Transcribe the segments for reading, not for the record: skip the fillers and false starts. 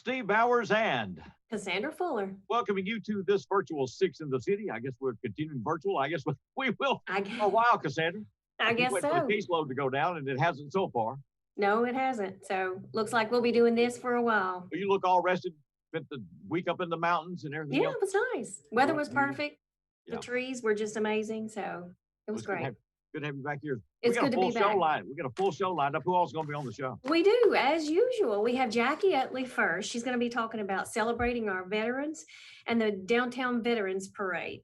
Steve Bowers and Cassandra Fuller. welcoming you to this virtual Six in the City. I guess we're continuing virtual. I guess we will I, for a while, Cassandra. I keep guess waiting for so. the caseload to go down, and it hasn't so far. No, it hasn't. So looks like we'll be doing this for a while. But you look all rested. Spent the week up in the mountains and everything Yeah, else. it was nice. Weather was perfect. Yeah. The trees were just amazing. So it was great. Good to have you back here. It's good to be back. We got a full show lined up. Who else is going to be on the show? We do, as usual. We have Jackie Utley first. She's going to be talking about celebrating our veterans and the Downtown Veterans Parade.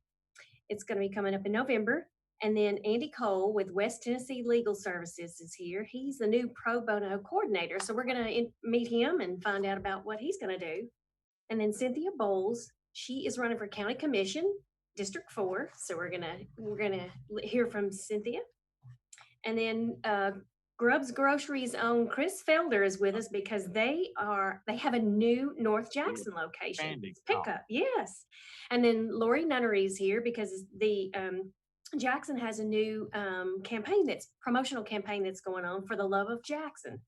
It's going to be coming up in November. And then Andy Cole with West Tennessee Legal Services is here. He's the new pro bono coordinator. So we're going to meet him and find out about what he's going to do. And then Cynthia Bowles, she is running for County Commission, District 4. So we're gonna hear from Cynthia. And then Grubbs Groceries own Chris Felder is with us because they have a new North Jackson location pickup. Yes. And then Lori Nunnery is here because the Jackson has a new promotional campaign that's going on for the love of Jackson.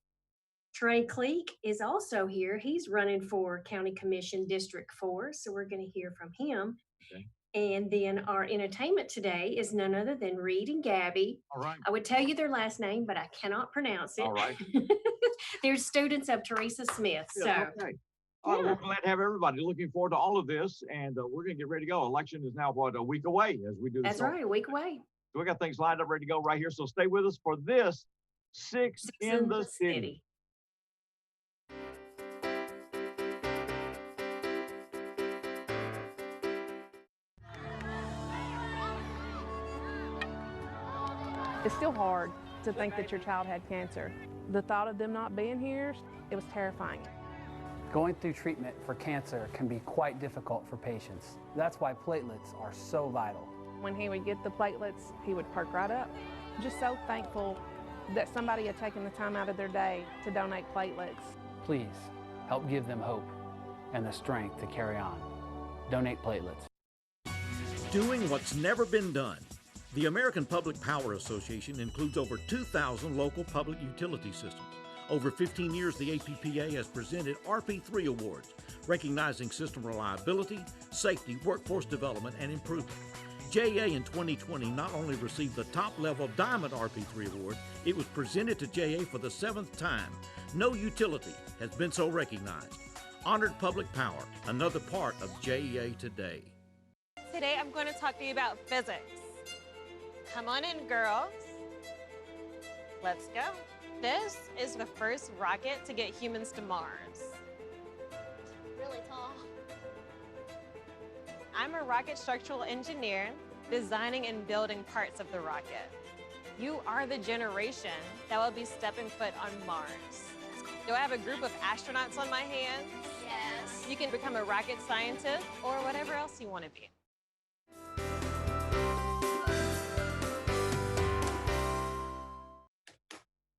Trey Cleek is also here. He's running for County Commission District 4. So we're going to hear from him. Okay. And then our entertainment today is none other than Reed and Gabby. All right. I would tell you their last name, but I cannot pronounce it. All right. They're students of Teresa Smith. Yeah, okay. All right, we're glad to have everybody. Looking forward to all of this, and we're going to get ready to go. Election is now, a week away as we do this. That's right, a week away. So we got things lined up, ready to go right here. So stay with us for this Six in the City. It's still hard to think that your child had cancer. The thought of them not being here, it was terrifying. Going through treatment for cancer can be quite difficult for patients. That's why platelets are so vital. When he would get the platelets, he would perk right up. Just so thankful that somebody had taken the time out of their day to donate platelets. Please help give them hope and the strength to carry on. Donate platelets. Doing what's never been done. The American Public Power Association includes over 2,000 local public utility systems. Over 15 years, the APPA has presented RP3 awards, recognizing system reliability, safety, workforce development, and improvement. JA in 2020 not only received the top-level Diamond RP3 award, it was presented to JA for the 7th time. No utility has been so recognized. Honored public power, another part of JEA today. Today I'm going to talk to you about physics. Come on in, girls. Let's go. This is the first rocket to get humans to Mars. Really tall. I'm a rocket structural engineer, designing and building parts of the rocket. You are the generation that will be stepping foot on Mars. Do I have a group of astronauts on my hands? Yes. You can become a rocket scientist or whatever else you want to be.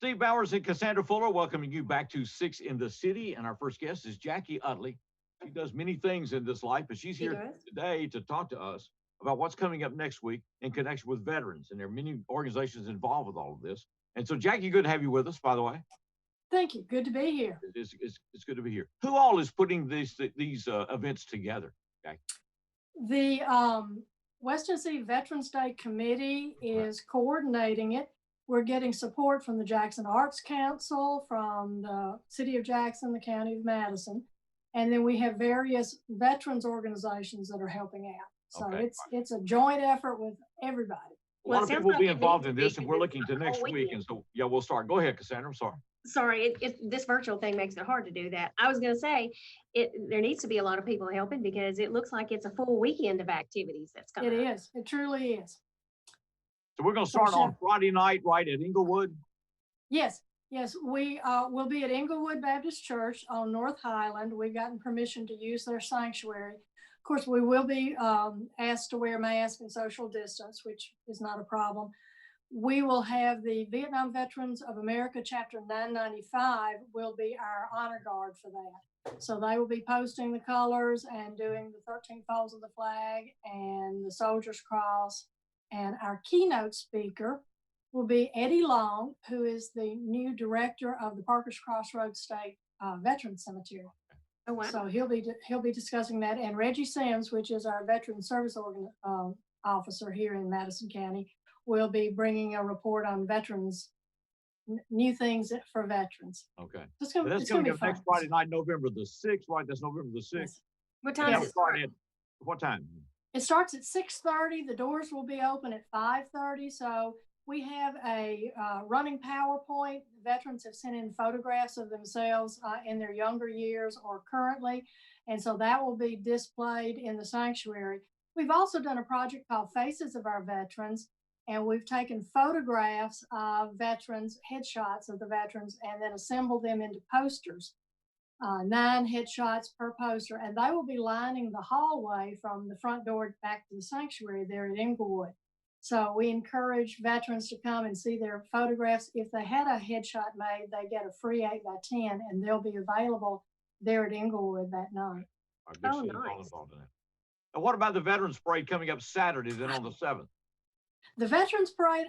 Steve Bowers and Cassandra Fuller welcoming you back to Six in the City. And our first guest is Jackie Utley. She does many things in this life, but she's here today to talk to us about what's coming up next week in connection with veterans. And there are many organizations involved with all of this. And so, Jackie, good to have you with us, by the way. Thank you. Good to be here. It's good to be here. Who all is putting these events together, Jackie? The West Tennessee Veterans Day Committee is coordinating it. We're getting support from the Jackson Arts Council, from the City of Jackson, the County of Madison, and then we have various veterans organizations that are helping out. So it's a joint effort with everybody. A lot of people will be involved in this, and we're looking to next week. And so, yeah, we'll start. Go ahead, Cassandra. I'm sorry. Sorry, this virtual thing makes it hard to do that. I was going to say, there needs to be a lot of people helping because it looks like it's a full weekend of activities that's coming. It is. It truly is. So we're going to start on Friday night, right at Inglewood? Yes. We will be at Inglewood Baptist Church on North Highland. We've gotten permission to use their sanctuary. Of course, we will be asked to wear masks and social distance, which is not a problem. We will have the Vietnam Veterans of America Chapter 995 will be our honor guard for that. So they will be posting the colors and doing the 13 folds of the flag and the Soldier's Cross. And our keynote speaker will be Eddie Long, who is the new director of the Parker's Crossroads State Veterans Cemetery. Oh, wow. So he'll be discussing that. And Reggie Sims, which is our Veteran Service Officer here in Madison County, will be bringing a report on veterans, new things for veterans. Okay. It's That's going to coming be up fun. next Friday night, November the 6th, right? That's November the 6th. Yes. What time does it start? What time? It starts at 6:30. The doors will be open at 5:30. So we have a running PowerPoint. Veterans have sent in photographs of themselves in their younger years or currently. And so that will be displayed in the sanctuary. We've also done a project called Faces of Our Veterans, and we've taken photographs of veterans, headshots of the veterans, and then assembled them into posters. 9 headshots per poster, and they will be lining the hallway from the front door back to the sanctuary there at Inglewood. So we encourage veterans to come and see their photographs. If they had a headshot made, they get a free 8x10, and they'll be available there at Inglewood that night. Oh, nice. And what about the Veterans Parade coming up Saturday, then on the 7th? The Veterans Parade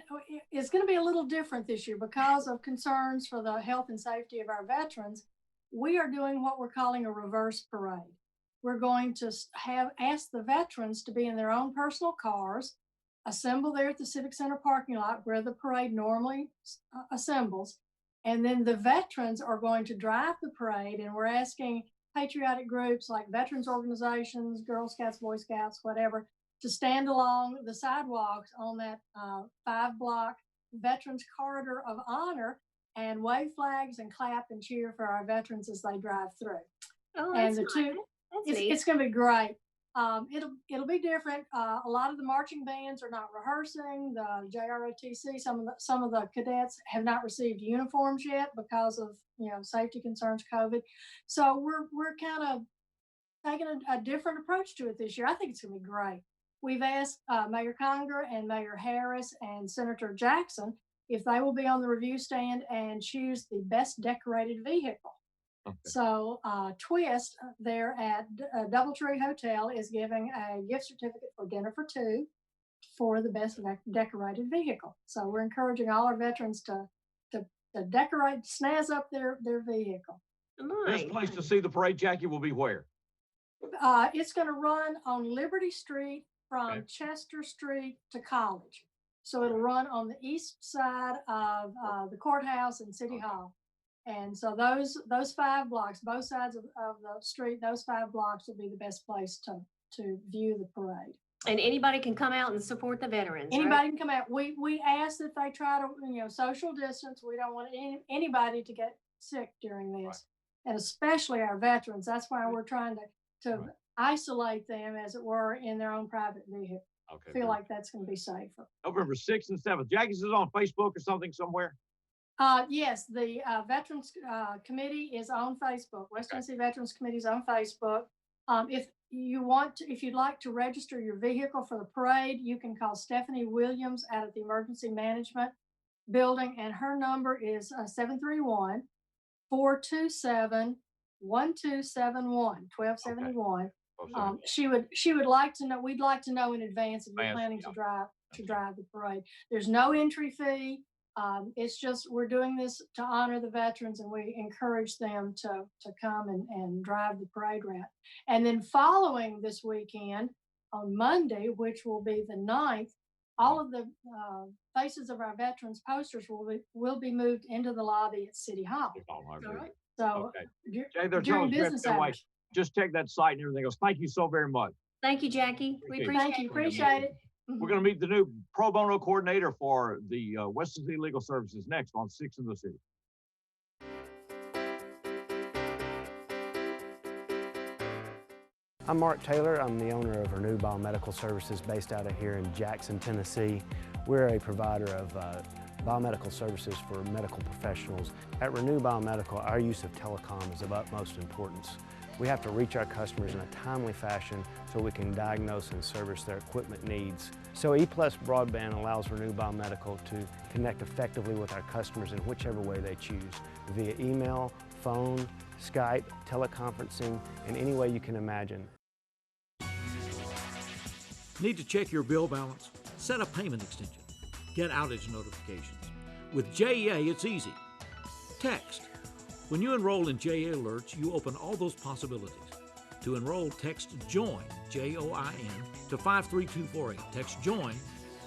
is going to be a little different this year because of concerns for the health and safety of our veterans. We are doing what we're calling a reverse parade. We're going to ask the veterans to be in their own personal cars, assemble there at the Civic Center parking lot where the parade normally assembles. And then the veterans are going to drive the parade, and we're asking patriotic groups like veterans organizations, Girl Scouts, Boy Scouts, whatever, to stand along the sidewalks on that 5-block Veterans Corridor of Honor and wave flags and clap and cheer for our veterans as they drive through. Oh, and that's the it's going to be great. It'll be different. A lot of the marching bands are not rehearsing. The JROTC, some of the cadets have not received uniforms yet because of safety concerns, COVID. So we're kind of taking a different approach to it this year. I think it's going to be great. We've asked Mayor Conger and Mayor Harris and Senator Jackson if they will be on the review stand and choose the best decorated vehicle. Okay. So Twist there at Doubletree Hotel is giving a gift certificate for dinner for 2 for the best decorated vehicle. So we're encouraging all our veterans to decorate, snazz up their vehicle. Best place to see the parade, Jackie, will be where? It's going to run on Liberty Street from Chester Street to College. So it'll run on the east side of the courthouse and City Hall. And so those 5 blocks, both sides of the street, those 5 blocks will be the best place to view the parade. And anybody can come out and support the veterans. Anybody can come out. We ask that they try to social distance. We don't want anybody to get sick during this, and especially our veterans. That's why we're trying to isolate them, as it were, in their own private vehicle. Okay, feel like that's going to be safer. November 6th and 7th. Jackie's is on Facebook or something somewhere? Yes, the Veterans Committee is on Facebook. West Tennessee Veterans Committee is on Facebook. If you'd like to register your vehicle for the parade, you can call Stephanie Williams out at the Emergency Management Building, and her number is 731-427-1271, 1271. She would like to know. We'd like to know in advance if you're planning to drive the parade. There's no entry fee. It's just we're doing this to honor the veterans, and we encourage them to come and drive the parade route. And then following this weekend on Monday, which will be the 9th, all of the Faces of Our Veterans posters will be moved into the lobby at City Hall. All right. So during business hours. Just check that site and everything else. Thank you so very much. Thank you, Jackie. We appreciate it. We're going to meet the new pro bono coordinator for the West Tennessee Legal Services next on 6 in the City. I'm Mark Taylor. I'm the owner of Renew Biomedical Services based out of here in Jackson, Tennessee. We're a provider of biomedical services for medical professionals. At Renew Biomedical, our use of telecom is of utmost importance. We have to reach our customers in a timely fashion so we can diagnose and service their equipment needs. So E+ Broadband allows Renew Biomedical to connect effectively with our customers in whichever way they choose, via email, phone, Skype, teleconferencing, in any way you can imagine. Need to check your bill balance? Set a payment extension. Get outage notifications. With JEA, it's easy. Text When you enroll in JA Alerts, you open all those possibilities. To enroll, text JOIN, J-O-I-N, to 53248. Text JOIN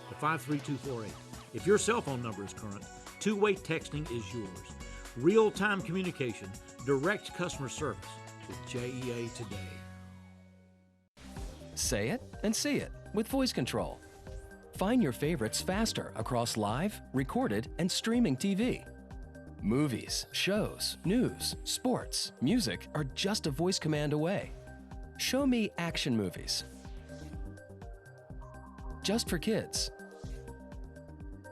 to 53248. If your cell phone number is current, two-way texting is yours. Real-time communication, direct customer service with JEA today. Say it and see it with voice control. Find your favorites faster across live, recorded, and streaming TV. Movies, shows, news, sports, music are just a voice command away. Show me action movies. Just for kids.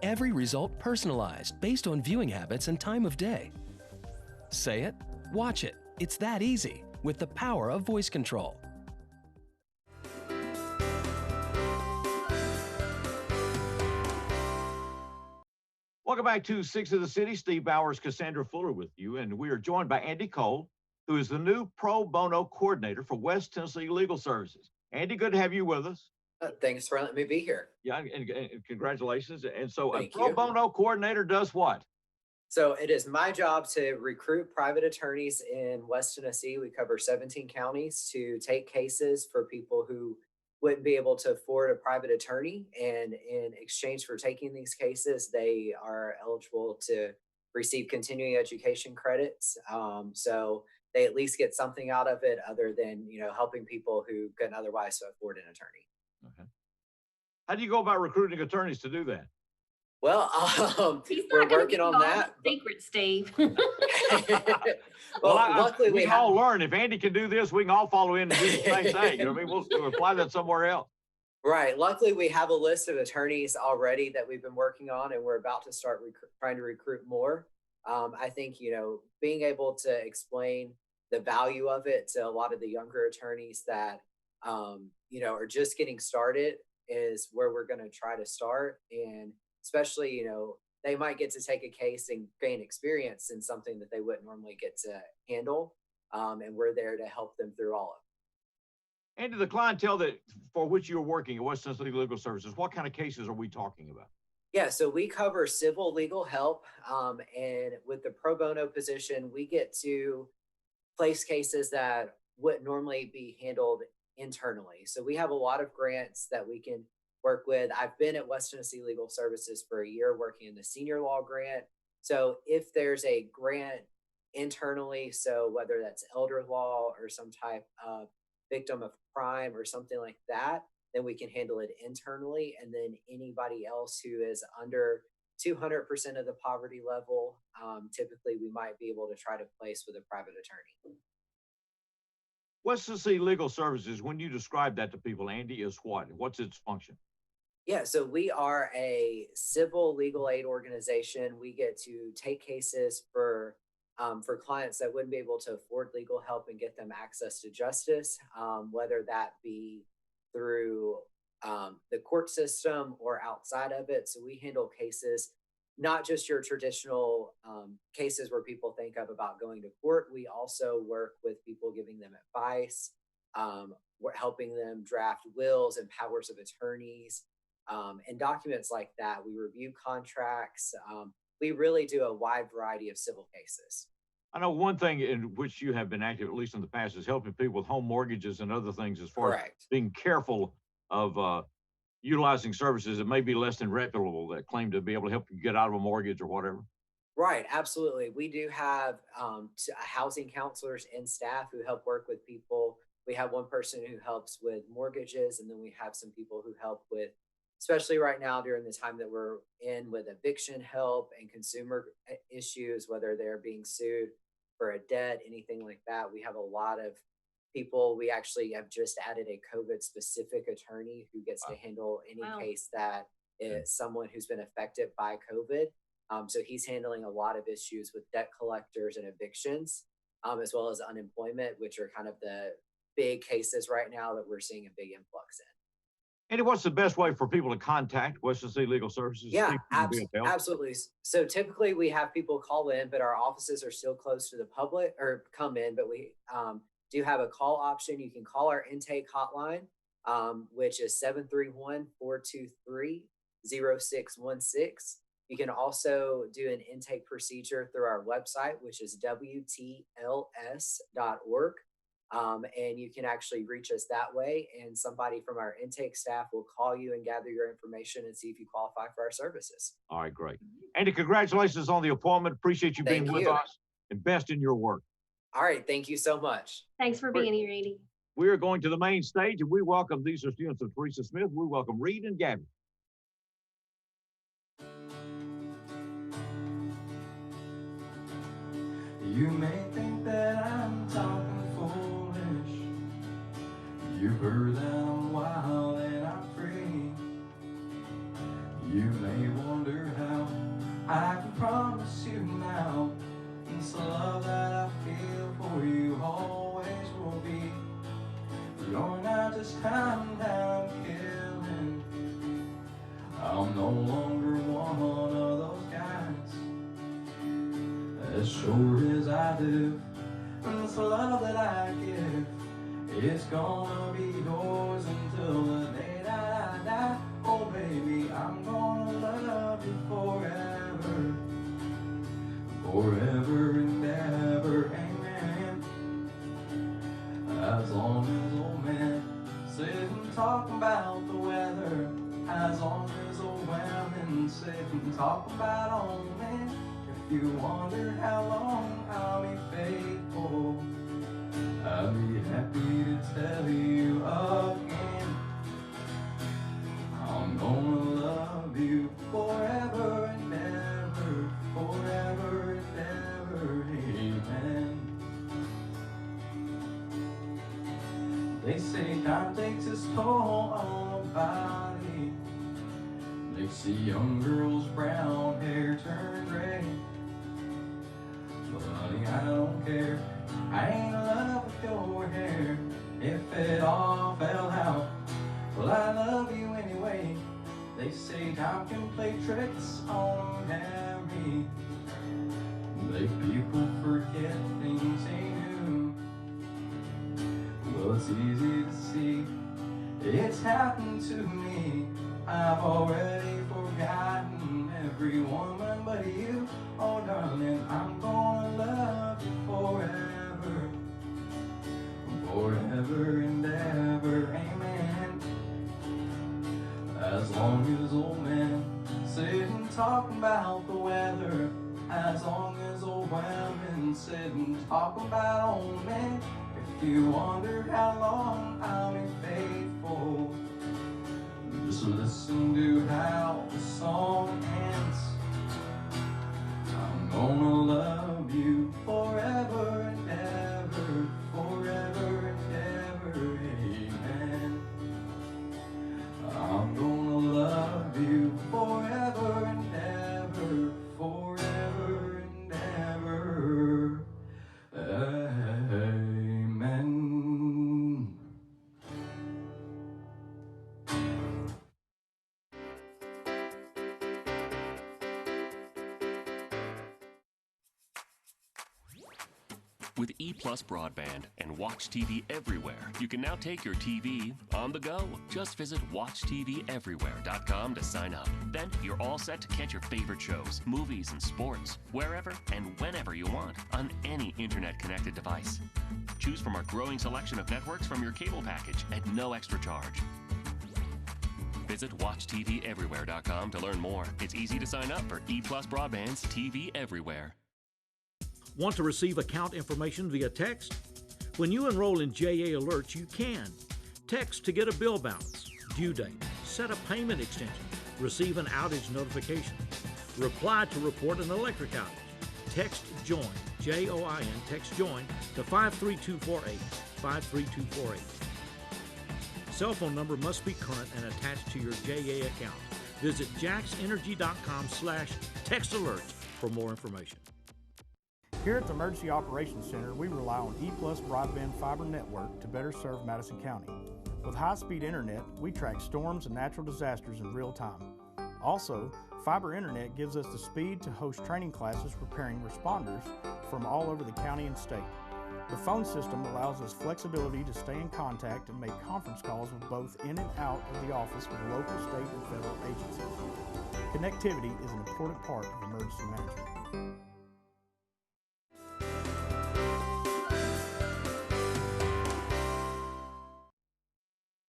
Every result personalized based on viewing habits and time of day. Say it, watch it. It's that easy with the power of voice control. Welcome back to Six of the City. Steve Bowers, Cassandra Fuller with you, and we are joined by Andy Cole, who is the new pro bono coordinator for West Tennessee Legal Services. Andy, good to have you with us. Thanks for letting me be here. Yeah, and congratulations. And so Thank a pro you. bono coordinator does what? So it is my job to recruit private attorneys in West Tennessee. We cover 17 counties to take cases for people who wouldn't be able to afford a private attorney. And in exchange for taking these cases, they are eligible to receive continuing education credits. So they at least get something out of it other than, helping people who couldn't otherwise afford an attorney. Okay. How do you go about recruiting attorneys to do that? Well, we're working on that. Secret, Steve. Well, luckily we can all learn. If Andy can do this, we can all follow in and do the same thing. You know what I mean? We'll apply that somewhere else. Right. Luckily, we have a list of attorneys already that we've been working on, and we're about to start trying to recruit more. I think, being able to explain the value of it to a lot of the younger attorneys that, are just getting started is where we're going to try to start. And especially, they might get to take a case and gain experience in something that they wouldn't normally get to handle. And we're there to help them through all of it. And to the clientele that for which you're working at West Tennessee Legal Services, what kind of cases are we talking about? Yeah, so we cover civil legal help. And with the pro bono position, we get to place cases that wouldn't normally be handled internally. So we have a lot of grants that we can work with. I've been at West Tennessee Legal Services for a year working in the senior law grant. So if there's a grant internally, so whether that's elder law or some type of victim of crime or something like that, then we can handle it internally. And then anybody else who is under 200% of the poverty level, typically we might be able to try to place with a private attorney. West Tennessee Legal Services, when you describe that to people, Andy, is what? What's its function? Yeah, so we are a civil legal aid organization. We get to take cases for clients that wouldn't be able to afford legal help and get them access to justice, whether that be through the court system or outside of it. So we handle cases, not just your traditional cases where people think of about going to court. We also work with people, giving them advice. We're helping them draft wills and powers of attorneys. And documents like that. We review contracts. We really do a wide variety of civil cases. I know one thing in which you have been active, at least in the past, is helping people with home mortgages and other things as far as being careful of utilizing services that may be less than reputable that claim to be able to help you get out of a mortgage or whatever. Right, absolutely. We do have housing counselors and staff who help work with people. We have one person who helps with mortgages, and then we have some people who help with, especially right now during the time that we're in, with eviction help and consumer issues, whether they're being sued for a debt, anything like that. We have a lot of people. We actually have just added a COVID specific attorney who gets to handle any case that is someone who's been affected by COVID. So he's handling a lot of issues with debt collectors and evictions, as well as unemployment, which are kind of the big cases right now that we're seeing a big influx in. And what's the best way for people to contact West Tennessee Legal Services? Yeah, absolutely. So typically we have people call in, but our offices are still closed to the public, or come in, but we do have a call option. You can call our intake hotline, which is 731-423-0616. You can also do an intake procedure through our website, which is WTLS.org. And you can actually reach us that way, and somebody from our intake staff will call you and gather your information and see if you qualify for our services. All right, great. Andy, congratulations on the appointment. Appreciate you being with us, and best in your work. All right, thank you so much. Thanks for being here, Andy. We are going to the main stage, and we welcome, these are students of Teresa Smith. We welcome Reed and Gabby. You may think that I'm talking foolish. You've heard that I'm wild and I'm free. You may wonder how I can promise you now it's the love that I feel for you always will be. You're not just time that I'm killing. I'm no longer one of those guys. As sure as I live, and this love that I give, it's gonna be yours until the day that I die. Oh baby, I'm gonna love you forever, forever and ever, amen. As long as old men sit and talk about the weather, as long as old women sit and talk about old men. If you wonder how long I'll be faithful, I'll be happy to tell you again. I'm gonna love you forever and ever, forever and ever, amen. They say time takes its toll on a body. They see young girls' brown hair turn gray. But honey, I don't care. I ain't in love with your hair. If it all fell out, well, I love you anyway. They say time can play tricks on Harry. Make people forget things they knew. Well, it's easy to see it's happened to me. I've already forgotten every woman but you. Oh darling, I'm gonna love you forever, forever and ever, amen. As long as old men sit and talk about the weather, as long as old women sit and talk about old men. If you wonder how long I'll be faithful, just listen to how the song ends. I'm gonna love you forever and ever, forever and ever, amen. I'm gonna love you forever and ever, forever and ever, amen. With E+ broadband and Watch TV everywhere, you can now take your TV on the go. Just visit WatchTVEverywhere.com to sign up. Then you're all set to catch your favorite shows, movies, and sports wherever and whenever you want on any internet-connected device. Choose from our growing selection of networks from your cable package at no extra charge. Visit WatchTVEverywhere.com to learn more. It's easy to sign up for E+ broadband's TV Everywhere. Want to receive account information via text? When you enroll in JA Alerts, you can. Text to get a bill balance, due date, set a payment extension, receive an outage notification, reply to report an electric outage. Text JOIN, J-O-I-N, text JOIN to 53248, 53248. Cell phone number must be current and attached to your JA account. Visit jaxenergy.com/textalerts for more information. Here at the Emergency Operations Center, we rely on E+ broadband fiber network to better serve Madison County. With high-speed internet, we track storms and natural disasters in real time. Also, fiber internet gives us the speed to host training classes preparing responders from all over the county and state. The phone system allows us flexibility to stay in contact and make conference calls with both in and out of the office with local, state, and federal agencies. Connectivity is an important part of emergency management.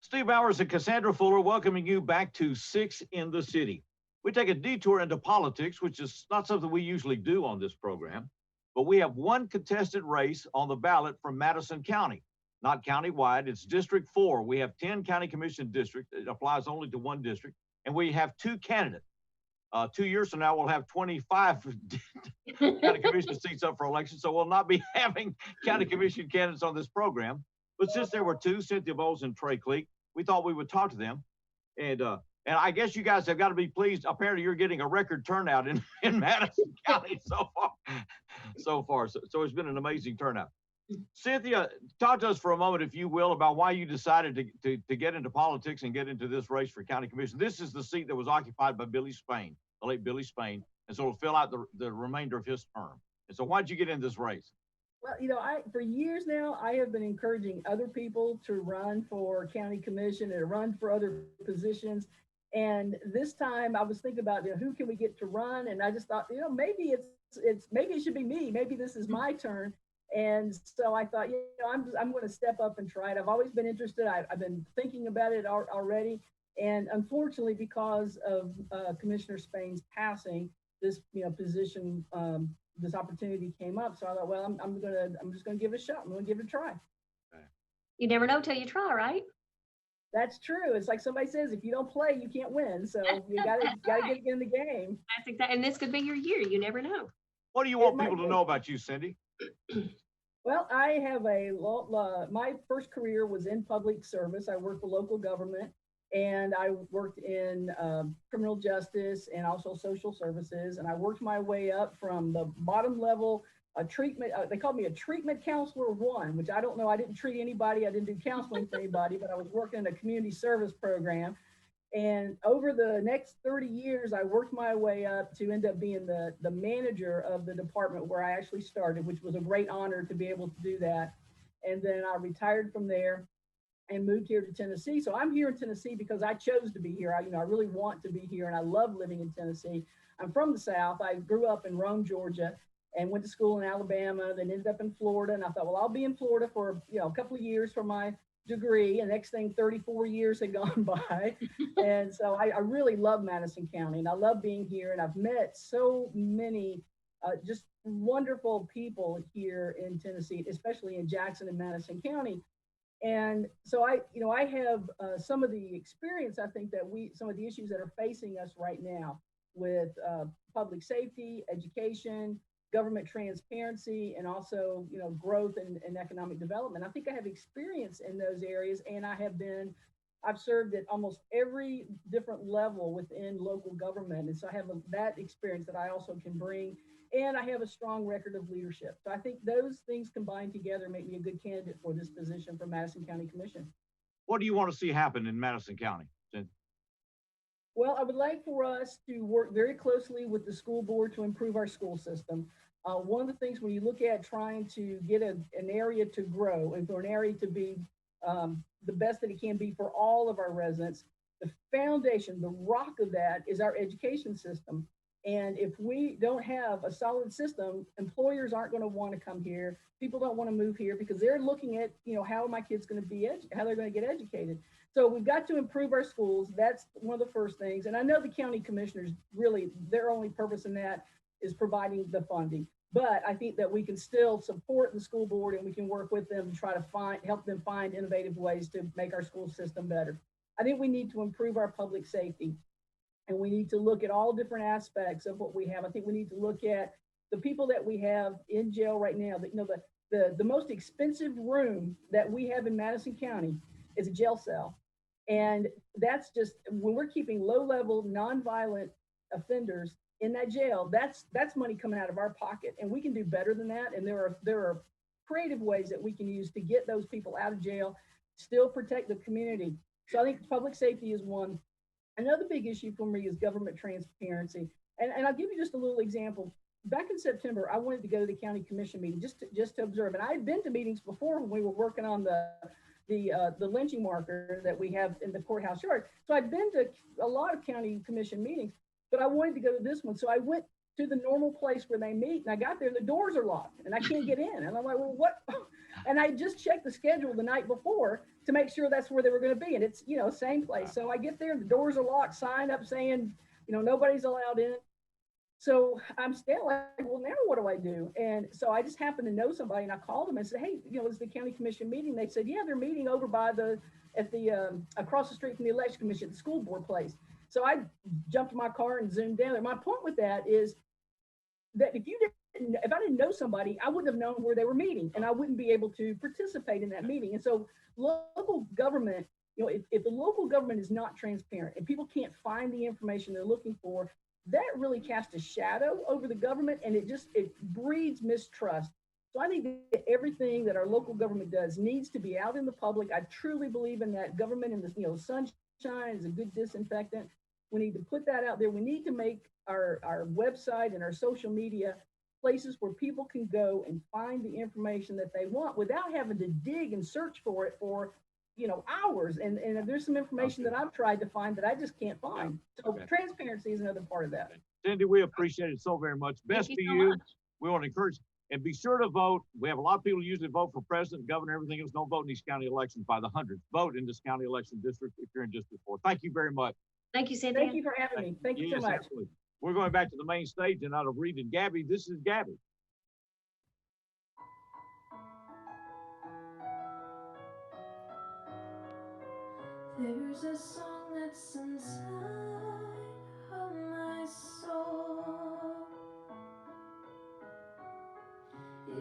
Steve Bowers and Cassandra Fuller welcoming you back to 6 in the City. We take a detour into politics, which is not something we usually do on this program, but we have one contested race on the ballot from Madison County. Not countywide, it's District 4. We have 10 county commission districts. It applies only to one district, and we have two candidates. 2 years from now, we'll have 25 county commission seats up for election, so we'll not be having county commission candidates on this program. But since there were two, Cynthia Bowles and Trey Cleek, we thought we would talk to them. And I guess you guys have got to be pleased. Apparently, you're getting a record turnout in Madison County so far. So it's been an amazing turnout. Cynthia, talk to us for a moment, if you will, about why you decided to get into politics and get into this race for county commission. This is the seat that was occupied by Billy Spain, the late Billy Spain, and so it'll fill out the remainder of his term. And so why'd you get in this race? Well, you know, for years now, I have been encouraging other people to run for county commission and to run for other positions. And this time I was thinking about, you know, who can we get to run? And I just thought, you know, maybe maybe it should be me. Maybe this is my turn. And so I thought, you know, I'm going to step up and try it. I've always been interested. I've been thinking about it already. And unfortunately, because of Commissioner Spain's passing, this, you know, position, this opportunity came up. So I thought, well, I'm just gonna give it a shot. I'm gonna give it a try. You never know till you try, right? That's true. It's like somebody says, if you don't play, you can't win. So you gotta get in the game. That's exactly, and this could be your year. You never know. What do you want people to know about you, Cindy? Well, I have my first career was in public service. I worked for local government, and I worked in criminal justice and also social services. And I worked my way up from the bottom level, treatment. They called me a treatment counselor 1, which I don't know. I didn't treat anybody. I didn't do counseling for anybody, but I was working in a community service program. And over the next 30 years, I worked my way up to end up being the manager of the department where I actually started, which was a great honor to be able to do that. And then I retired from there and moved here to Tennessee. So I'm here in Tennessee because I chose to be here. I really want to be here, and I love living in Tennessee. I'm from the South. I grew up in Rome, Georgia, and went to school in Alabama, then ended up in Florida. And I thought, well, I'll be in Florida for, you know, a couple of years for my degree. And next thing, 34 years had gone by. And so I really love Madison County, and I love being here. And I've met so many just wonderful people here in Tennessee, especially in Jackson and Madison County. And so I have some of the experience, I think, that some of the issues that are facing us right now with public safety, education, government transparency, and also, you know, growth and economic development. I think I have experience in those areas, and I've served at almost every different level within local government. And so I have that experience that I also can bring. And I have a strong record of leadership. So I think those things combined together make me a good candidate for this position for Madison County Commission. What do you want to see happen in Madison County? Well, I would like for us to work very closely with the school board to improve our school system. One of the things when you look at trying to get an area to grow and for an area to be the best that it can be for all of our residents, the foundation, the rock of that is our education system. And if we don't have a solid system, employers aren't going to want to come here. People don't want to move here because they're looking at, you know, how are my kids going to be, how they're going to get educated. So we've got to improve our schools. That's one of the first things. And I know the county commissioners, really, their only purpose in that is providing the funding. But I think that we can still support the school board, and we can work with them to try to help them find innovative ways to make our school system better. I think we need to improve our public safety. And we need to look at all different aspects of what we have. I think we need to look at the people that we have in jail right now. You know, the most expensive room that we have in Madison County is a jail cell. And that's just, when we're keeping low-level, nonviolent offenders in that jail, that's money coming out of our pocket. And we can do better than that. And there are creative ways that we can use to get those people out of jail, still protect the community. So I think public safety is one. Another big issue for me is government transparency. And I'll give you just a little example. back in September, I wanted to go to the county commission meeting just to observe. And I had been to meetings before when we were working on the lynching marker that we have in the courthouse yard. So I'd been to a lot of county commission meetings, but I wanted to go to this one. So I went to the normal place where they meet, and I got there and the doors are locked and I can't get in. And I'm like, well, what? And I just checked the schedule the night before to make sure that's where they were going to be. And it's, same place. So I get there and the doors are locked, sign up saying, nobody's allowed in. So I'm still like, well, now what do I do? And so I just happened to know somebody, and I called them and said, hey, it's the county commission meeting. They said, yeah, they're meeting over by across the street from the election commission at the school board place. So I jumped in my car and zoomed down there. My point with that is that if I didn't know somebody, I wouldn't have known where they were meeting, and I wouldn't be able to participate in that meeting. And so local government, if the local government is not transparent and people can't find the information they're looking for, that really casts a shadow over the government, and it breeds mistrust. So I think that everything that our local government does needs to be out in the public. I truly believe in that. Government and the sunshine is a good disinfectant. We need to put that out there. We need to make our website and our social media places where people can go and find the information that they want without having to dig and search for it for hours. And there's some information that I've tried to find that I just can't find. So transparency is another part of that. Cindy, we appreciate it so very much. Best to you. We want to encourage, and be sure to vote. We have a lot of people usually vote for president, governor, everything else. Don't vote in these county elections by the hundreds. Vote in this county election district if you're in District 4. Thank you very much. Thank you, Cindy. Thank you for having me. Thank you so much. Absolutely. We're going back to the main stage, and out of Reed and Gabby, this is Gabby. There's a song that's inside of my soul.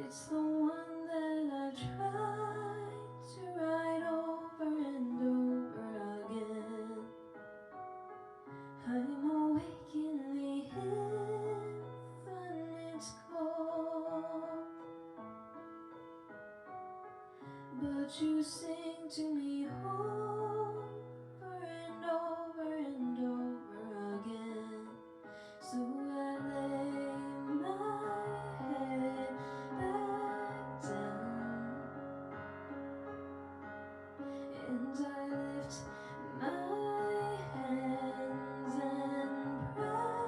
It's the one that I tried to write over and over again. I'm awake in the infinite cold, but you sing to me over and over and over again. So I lay my head back down and I lift my hands and pray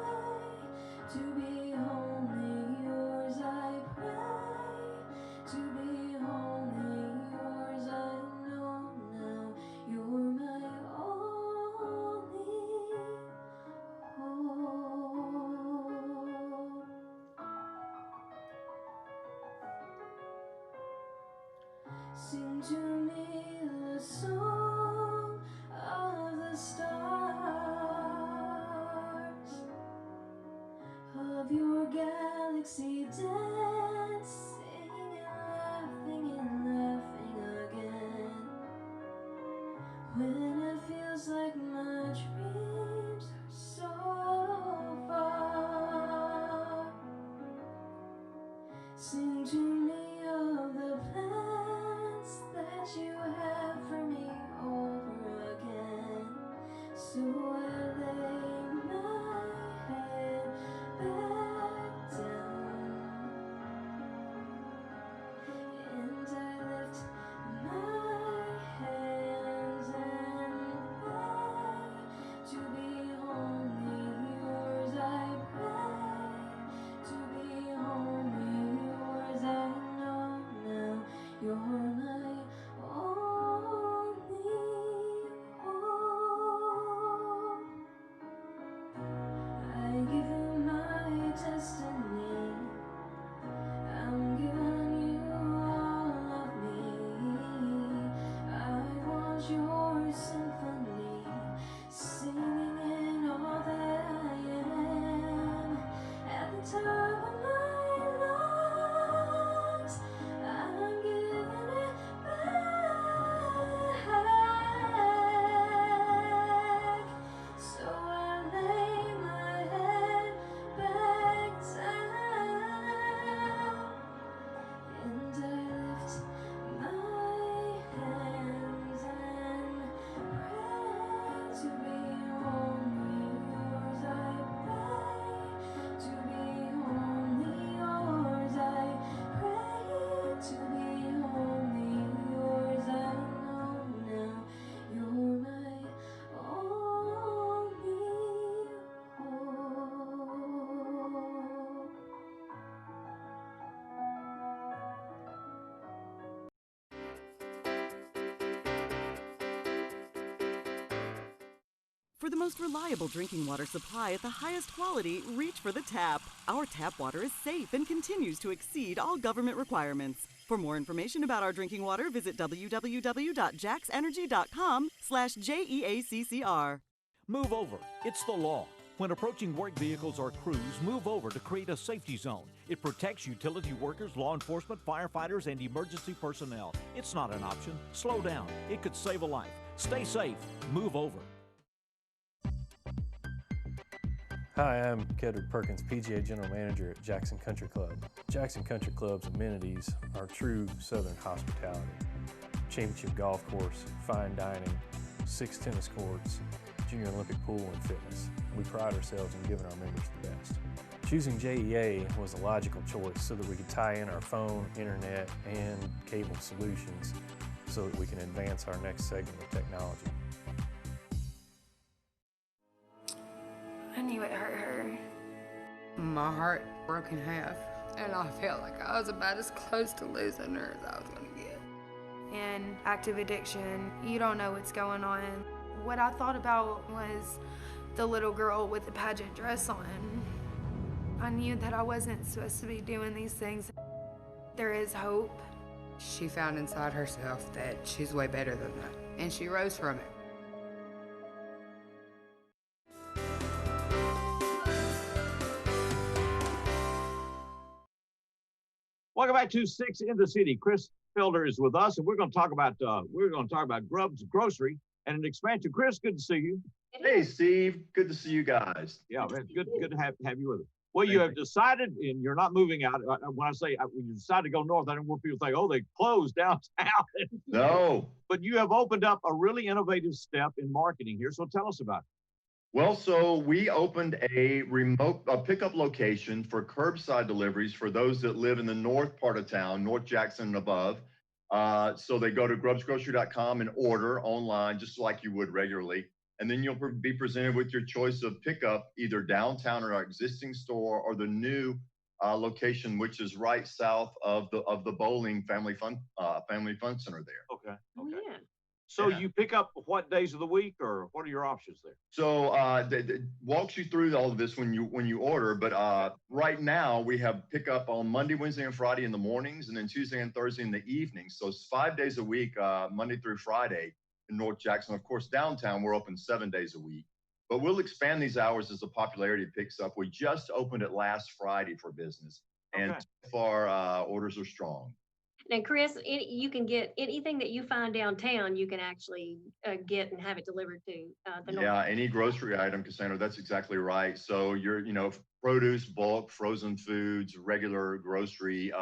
to be only yours. I pray to be only yours. I know now you're my only hope. Sing to me the song of the stars, of your galaxy dancing and laughing again. When it feels like my dreams are so far, sing to me of the plans that you have for me over again. So I lay my head back down For the most reliable drinking water supply at the highest quality, reach for the tap. Our tap water is safe and continues to exceed all government requirements. For more information about our drinking water, visit www.jacksenergy.com/JEACCR. Move over. It's the law. When approaching work vehicles or crews, move over to create a safety zone. It protects utility workers, law enforcement, firefighters, and emergency personnel. It's not an option. Slow down. It could save a life. Stay safe. Move over. Hi, I'm Kedrick Perkins, PGA General Manager at Jackson Country Club. Jackson Country Club's amenities are true Southern hospitality. Championship golf course, fine dining, 6 tennis courts, Junior Olympic pool and fitness. We pride ourselves in giving our members the best. Choosing JEA was a logical choice so that we could tie in our phone, internet, and cable solutions so that we can advance our next segment of technology. I knew it hurt her. My heart broke in half, and I felt like I was about as close to losing her as I was going to get. And active addiction, you don't know what's going on. What I thought about was the little girl with the pageant dress on. I knew that I wasn't supposed to be doing these things. There is hope. She found inside herself that she's way better than that, and she rose from it. Welcome back to Six in the City. Chris Felder is with us, and we're going to talk about Grubb's Grocery and an expansion. Chris, good to see you. Hey, Steve. Good to see you guys. Yeah, man, good to have you with us. Well, you have decided, and you're not moving out. When I say when you decide to go north, I don't want people to think, oh, they closed downtown. No. But you have opened up a really innovative step in marketing here. So tell us about it. Well, so we opened a remote pickup location for curbside deliveries for those that live in the north part of town, North Jackson and above. So they go to grubbsgrocery.com and order online, just like you would regularly. And then you'll be presented with your choice of pickup, either downtown or our existing store or the new location, which is right south of the bowling family fun center there. Okay. Oh, yeah. So you pick up what days of the week, or what are your options there? So walks you through all of this when you order, but right now we have pickup on Monday, Wednesday, and Friday in the mornings, and then Tuesday and Thursday in the evenings. So it's 5 days a week, Monday through Friday in North Jackson. Of course, downtown we're open 7 days a week, but we'll expand these hours as the popularity picks up. We just opened it last Friday for business, and so far orders are strong. Now, Chris, you can get anything that you find downtown, you can actually get and have it delivered to the north. Yeah, any grocery item, Cassandra, that's exactly right. So you're, produce, bulk, frozen foods, regular grocery,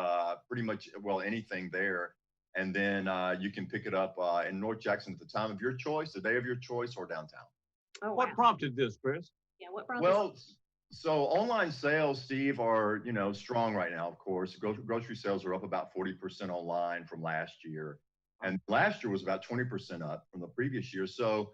pretty much, well, anything there. And then you can pick it up in North Jackson at the time of your choice, the day of your choice, or downtown. Oh, what prompted this, Chris? Yeah, what prompted this? So online sales, Steve, are, strong right now, of course. Grocery sales are up about 40% online from last year. And last year was about 20% up from the previous year. So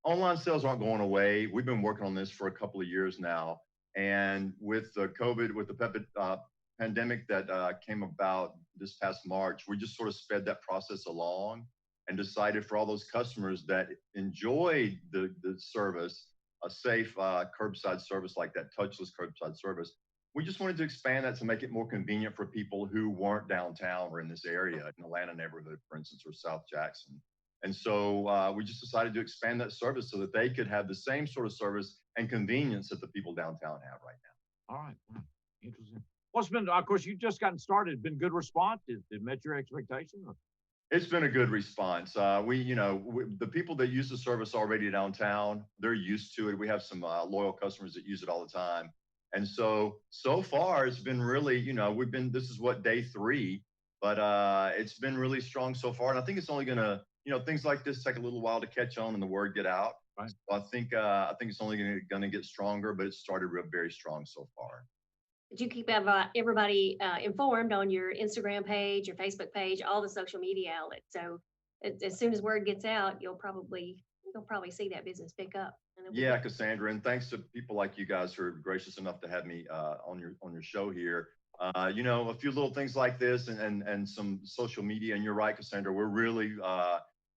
online sales aren't going away. We've been working on this for a couple of years now. And with the COVID, with the pandemic that came about this past March, we just sort of sped that process along and decided for all those customers that enjoyed the service, a safe curbside service like that, touchless curbside service, we just wanted to expand that to make it more convenient for people who weren't downtown or in this area, in the Atlanta neighborhood, for instance, or South Jackson. And so we just decided to expand that service so that they could have the same sort of service and convenience that the people downtown have right now. All right. Interesting. What's been, of course, you've just gotten started. Been good response? It met your expectation? It's been a good response. The people that use the service already downtown, they're used to it. We have some loyal customers that use it all the time. And so far it's been really, this is day 3, but it's been really strong so far. And I think it's only gonna, things like this take a little while to catch on and the word get out. Right. So I think it's only gonna get stronger, but it started very strong so far. Did you keep everybody informed on your Instagram page, your Facebook page, all the social media outlets? So as soon as word gets out, you'll probably see that business pick up. Yeah, Cassandra, and thanks to people like you guys who are gracious enough to have me on your show here. A few little things like this and some social media. And you're right, Cassandra, we're really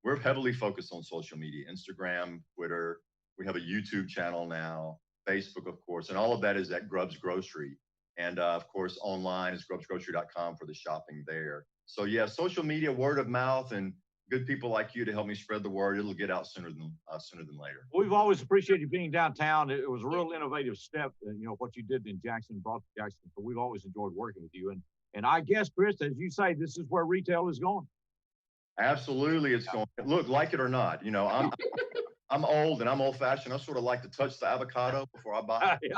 we're heavily focused on social media, Instagram, Twitter, We have a YouTube channel now, Facebook, of course, and all of that is at Grubbs Grocery. And of course, online is grubbsgrocery.com for the shopping there. So yeah, social media, word of mouth, and good people like you to help me spread the word. It'll get out sooner than later. We've always appreciated you being downtown. It was a real innovative step, what you did in Jackson, brought to Jackson. But we've always enjoyed working with you. And I guess, Chris, as you say, this is where retail is going. Absolutely, it's going. Look, like it or not, I'm old and I'm old-fashioned. I sort of like to touch the avocado before I buy it.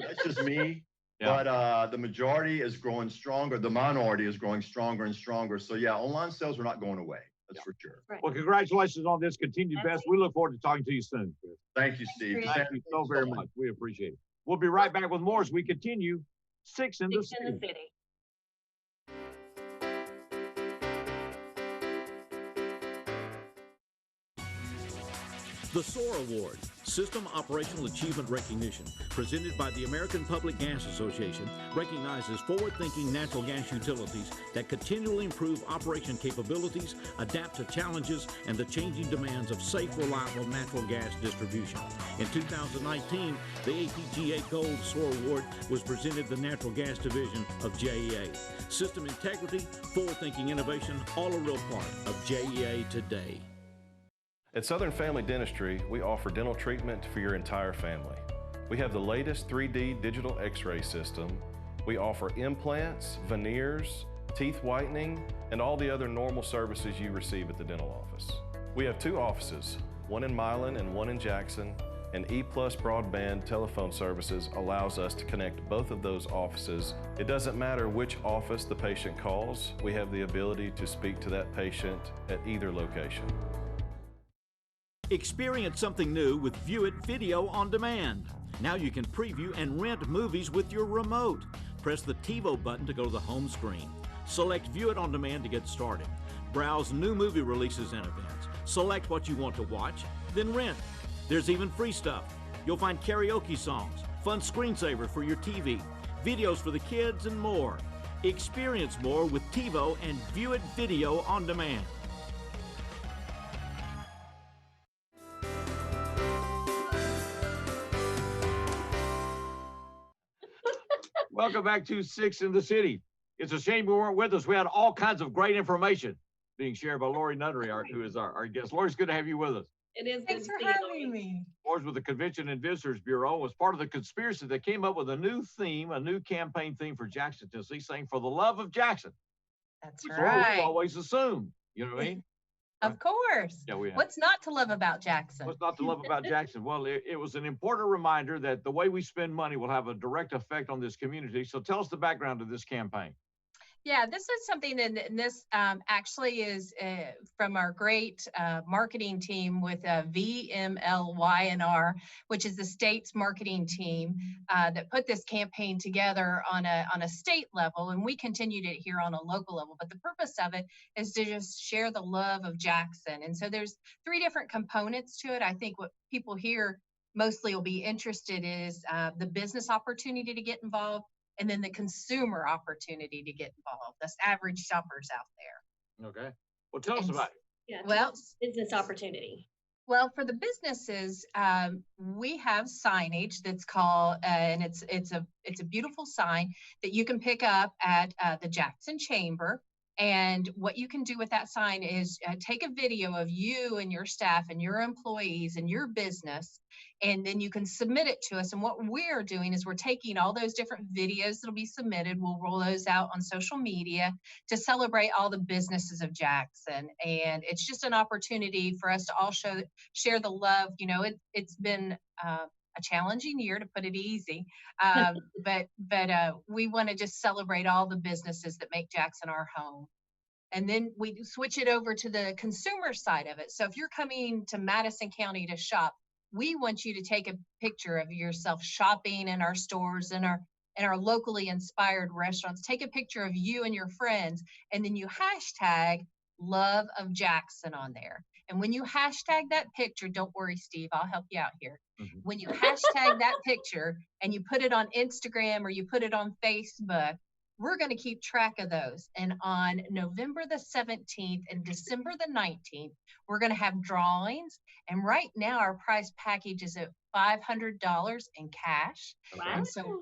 That's just me. Yeah. But the majority is growing stronger. The minority is growing stronger and stronger. So yeah, online sales are not going away. That's for sure. Right. Well, congratulations on this continued best. We look forward to talking to you soon, Chris. Thank you, Steve. Thank you so very much. We appreciate it. We'll be right back with more as we continue Six in the City. The SOAR Award, System Operational Achievement Recognition, presented by the American Public Gas Association, recognizes forward-thinking natural gas utilities that continually improve operation capabilities, adapt to challenges, and the changing demands of safe, reliable natural gas distribution. In 2019, the APGA Gold SOAR Award was presented to the Natural Gas Division of JEA. System integrity, forward-thinking innovation, all a real part of JEA today. At Southern Family Dentistry, we offer dental treatment for your entire family. We have the latest 3D digital x-ray system. We offer implants, veneers, teeth whitening, and all the other normal services you receive at the dental office. We have 2 offices, one in Milan and one in Jackson, and E+ broadband telephone services allows us to connect both of those offices. It doesn't matter which office the patient calls, we have the ability to speak to that patient at either location. Experience something new with View It Video on Demand. Now you can preview and rent movies with your remote. Press the TiVo button to go to the home screen. Select View It on Demand to get started. Browse new movie releases and events. Select what you want to watch, then rent. There's even free stuff. You'll find karaoke songs, fun screensaver for your TV, videos for the kids, and more. Experience more with TiVo and View It Video on Demand. Welcome back to Six in the City. It's a shame you weren't with us. We had all kinds of great information being shared by Lori Nuttery, who is our guest. Lori, it's good to have you with us. It is. Thanks for having me. Lori's with the Convention and Visitors Bureau, was part of the conspiracy that came up with a new theme, a new campaign theme for Jackson, Tennessee, saying "For the Love of Jackson." That's Which right. we always assume. You know what I mean? Of course. Yeah, we have. What's not to love about Jackson? What's not to love about Jackson? Well, it was an important reminder that the way we spend money will have a direct effect on this community. So tell us the background of this campaign. Yeah, this is something, and this actually is from our great marketing team with VMLY&R, which is the state's marketing team that put this campaign together on a state level, and we continued it here on a local level. But the purpose of it is to just share the love of Jackson. And so there's 3 different components to it. I think what people here mostly will be interested is the business opportunity to get involved, and then the consumer opportunity to get involved, the average shoppers out there. Okay. Well, tell us about it. Yeah. Well, Business opportunity. Well, for the businesses, we have signage that's called, and it's a beautiful sign that you can pick up at the Jackson Chamber. And what you can do with that sign is take a video of you and your staff and your employees and your business, and then you can submit it to us. And what we're doing is we're taking all those different videos that'll be submitted. We'll roll those out on social media to celebrate all the businesses of Jackson. And it's just an opportunity for us to all share the love. You know, it's been a challenging year, to put it easy, but we want to just celebrate all the businesses that make Jackson our home. And then we switch it over to the consumer side of it. So if you're coming to Madison County to shop, we want you to take a picture of yourself shopping in our stores and our locally inspired restaurants. Take a picture of you and your friends, and then you hashtag Love of Jackson on there. And when you hashtag that picture, don't worry, Steve, I'll help you out here. Mm-hmm. When you hashtag that picture and you put it on Instagram or you put it on Facebook, we're going to keep track of those. And on November the 17th and December the 19th, we're going to have drawings. And right now, our prize package is at $500 in cash. Wow. And so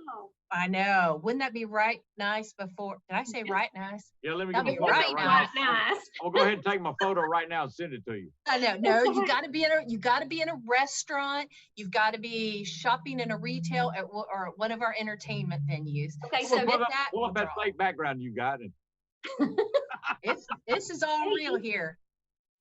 I know. Wouldn't that be right nice before? Did I say right nice? Yeah, let me That'd get be my photo right right nice. now. I'll go ahead and take my photo right now and send it to you. I know. No, you got to be in a restaurant. You've got to be shopping in a retail or at one of our entertainment venues. Okay, So so pull up that fake background you got. And this is all real here.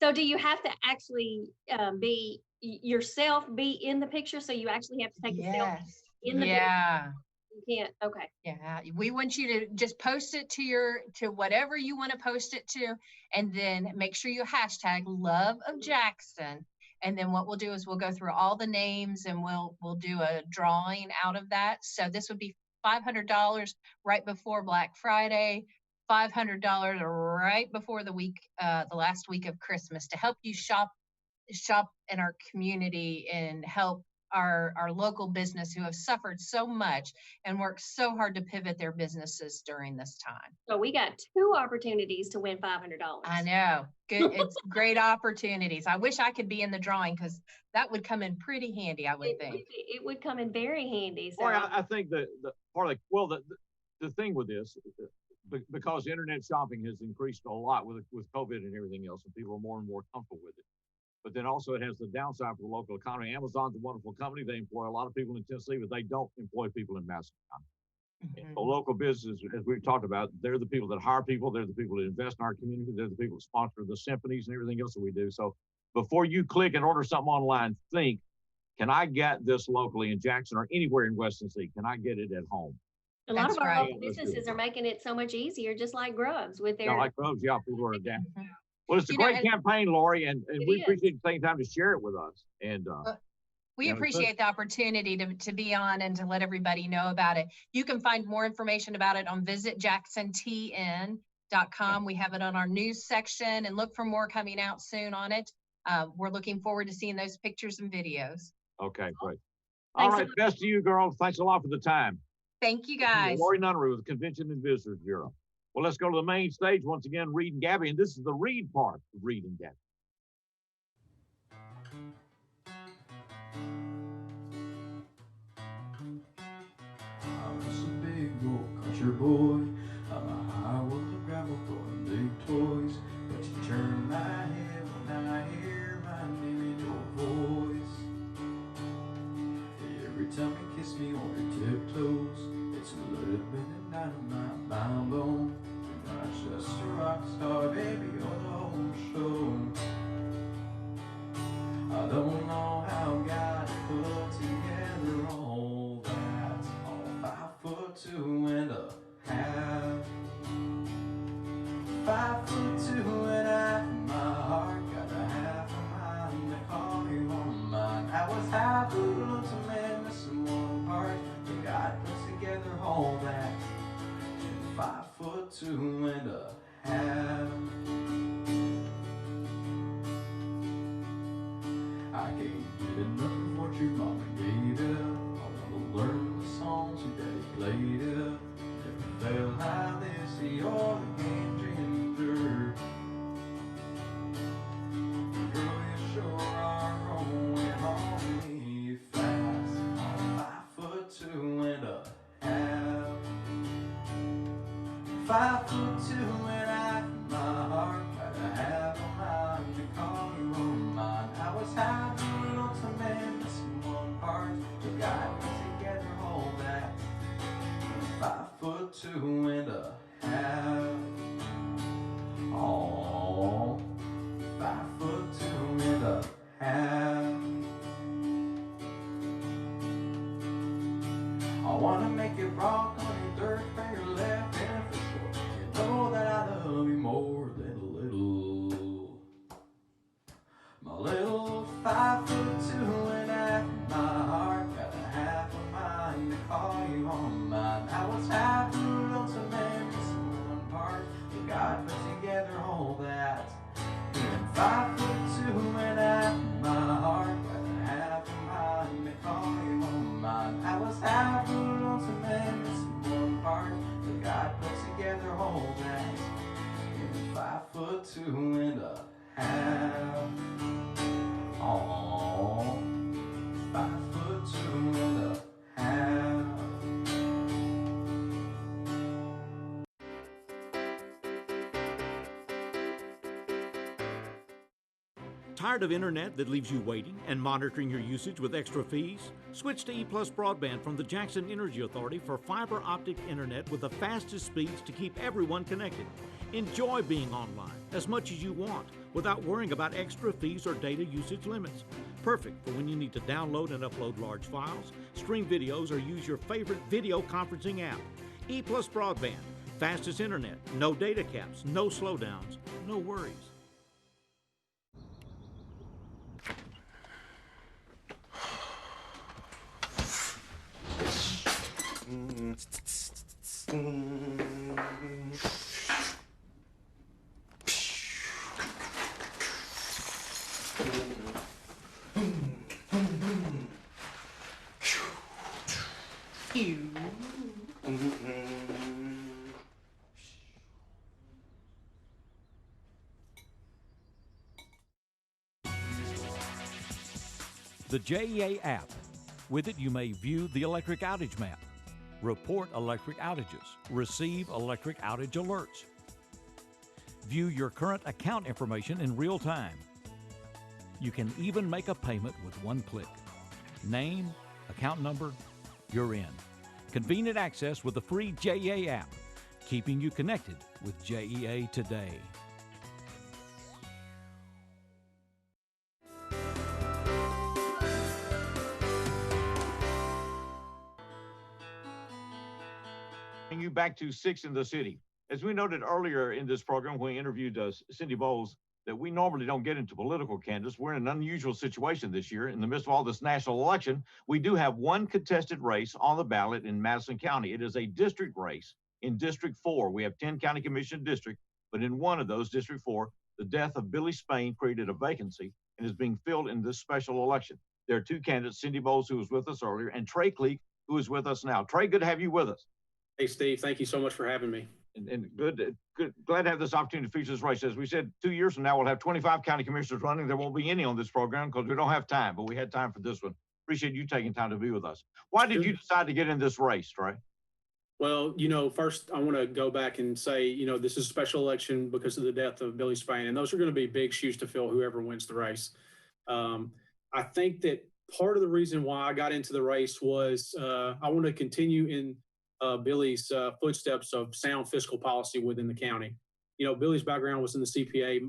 So do you have to actually be yourself be in the picture? So you actually have to take a selfie in the picture? You can't. Okay. Yeah. We want you to just post it to whatever you want to post it to, and then make sure you hashtag Love of Jackson. And then what we'll do is we'll go through all the names and we'll do a drawing out of that. So this would be $500 right before Black Friday, $500 right before the last week of Christmas, to help you shop in our community and help our local business who have suffered so much and worked so hard to pivot their businesses during this time. So we got 2 opportunities to win $500. I know. Good. It's great opportunities. I wish I could be in the drawing, because that would come in pretty handy, I would think. It would come in very handy. So. Boy, I think the part of the thing with this, because internet shopping has increased a lot with COVID and everything else, and people are more and more comfortable with it. But then also it has the downside for the local economy. Amazon's a wonderful company. They employ a lot of people in Tennessee, but they don't employ people in Madison County. The local businesses, as we've talked about, they're the people that hire people. They're the people that invest in our community. They're the people that sponsor the symphonies and everything else that we do. So before you click and order something online, think, can I get this locally in Jackson or anywhere in West Tennessee? Can I get it at home? A lot of our local businesses are making it so much easier, just like Grubs with their. Yeah, like Grubs, yeah, people are down. Well, it's a great campaign, Lori, and we appreciate you taking time to share it with us. And we appreciate the opportunity to be on and to let everybody know about it. You can find more information about it on visitjacksontn.com. We have it on our news section, and look for more coming out soon on it. We're looking forward to seeing those pictures and videos. Okay, great. All right, best to you, girl. Thanks a lot for the time. Thank you, guys. Lori Nunnery with the Convention and Visitors Bureau. Well, let's go to the main stage once again, Reed and Gabby, and this is the Reed part of Reed and Gabby. I'm just a big old country boy. I'm a high-wheeler gravel boy, big toys. But you turn my head when I hear my name in your voice. Every time you kiss me on your tiptoes, it's a little bit of dynamite, my bone. You're not just a rock star, baby, you're the whole show. I don't know how God put together all that. All 5'2" and a half. 5'2" and a half. My heart got a half a mind to call you on mine. I was half a little to man, missing one part. But God put together all that. 5'2" and a half. I can't get enough of what your mama gave you. I wanna learn the songs your daddy played you. Never felt like this, you're the game changer. Girl, you sure are rolling on me fast. 5'2" and a half. 5'2" and a half. My heart got a half a mind to call you on mine. I was half a little to man, missing one part. But God put together all that. 5'2" and a half. Oh, 5'2" and a half. I wanna make it rock on your third finger left hand for sure. You know that I love you more than a little. My little 5'2" and a half. My heart got a half a mind to call you on mine. I was half a little to man, missing one part. But God put together all that. And 5'2" and a half. My heart got a half a mind to call you on mine. I was half a little to man, missing one part. But God put together together hold that. You're 5'2.5". Aww, 5'2.5". Tired of internet that leaves you waiting and monitoring your usage with extra fees? Switch to E+ Broadband from the Jackson Energy Authority for fiber optic internet with the fastest speeds to keep everyone connected. Enjoy being online as much as you want without worrying about extra fees or data usage limits. Perfect for when you need to download and upload large files, stream videos, or use your favorite video conferencing app. E+ Broadband, fastest internet, no data caps, no slowdowns, no worries. The JEA app. With it, you may view the electric outage map, report electric outages, receive electric outage alerts, view your current account information in real time. You can even make a payment with one click. Name, account number, you're in. Convenient access with the free JEA app, keeping you connected with JEA today. You back to 6 in the City. As we noted earlier in this program when we interviewed Cindy Bowles, that we normally don't get into political candidates. We're in an unusual situation this year. In the midst of all this national election, we do have one contested race on the ballot in Madison County. It is a district race in District 4. We have 10 county commission districts, but in one of those, District 4, the death of Billy Spain created a vacancy and is being filled in this special election. There are two candidates, Cindy Bowles, who was with us earlier, and Trey Cleek, who is with us now. Trey, good to have you with us. Hey, Steve, thank you so much for having me. And good, glad to have this opportunity to feature this race. As we said, 2 years from now, we'll have 25 county commissioners running. There won't be any on this program because we don't have time, but we had time for this one. Appreciate you taking time to be with us. Why did you decide to get in this race, Trey? Well, first I want to go back and say, this is a special election because of the death of Billy Spain, and those are going to be big shoes to fill whoever wins the race. I think that part of the reason why I got into the race was I want to continue in Billy's footsteps of sound fiscal policy within the county. Billy's background was in the CPA.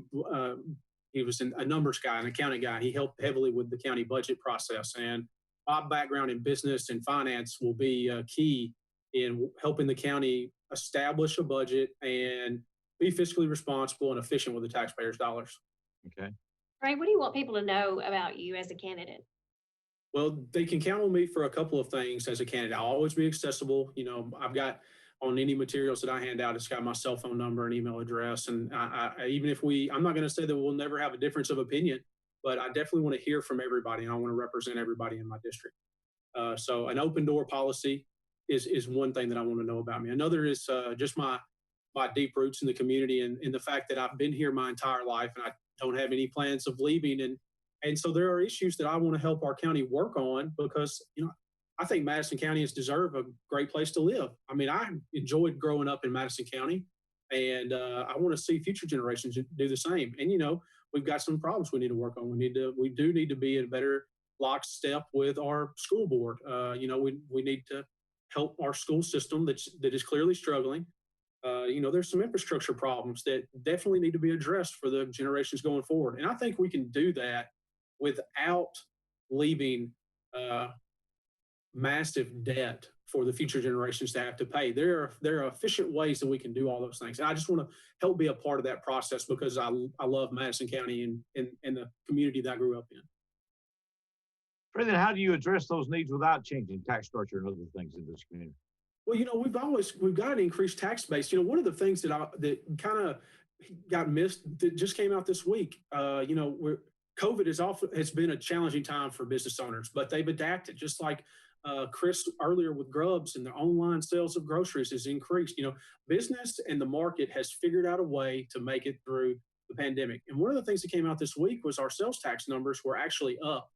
He was a numbers guy, an accounting guy. He helped heavily with the county budget process. And my background in business and finance will be key in helping the county establish a budget and be fiscally responsible and efficient with the taxpayers' dollars. Okay. Ray, what do you want people to know about you as a candidate? Well, they can count on me for a couple of things as a candidate. I'll always be accessible. I've got on any materials that I hand out, it's got my cell phone number and email address. And even if I'm not going to say that we'll never have a difference of opinion, but I definitely want to hear from everybody and I want to represent everybody in my district. So an open door policy is one thing that I want to know about me. Another is just my deep roots in the community and the fact that I've been here my entire life and I don't have any plans of leaving. And so there are issues that I want to help our county work on because, I think Madison Countyans deserve a great place to live. I mean, I enjoyed growing up in Madison County and I want to see future generations do the same. And, we've got some problems we need to work on. We do need to be in a better lockstep with our school board. We need to help our school system that is clearly struggling. There's some infrastructure problems that definitely need to be addressed for the generations going forward. And I think we can do that without leaving massive debt for the future generations to have to pay. There are efficient ways that we can do all those things. And I just want to help be a part of that process because I love Madison County and the community that I grew up in. Then how do you address those needs without changing tax structure and other things in this community? Well, we've got an increased tax base. One of the things that kind of got missed that just came out this week, COVID has been a challenging time for business owners, but they've adapted just like Chris earlier with Grubs and their online sales of groceries has increased. Business and the market has figured out a way to make it through the pandemic. And one of the things that came out this week was our sales tax numbers were actually up.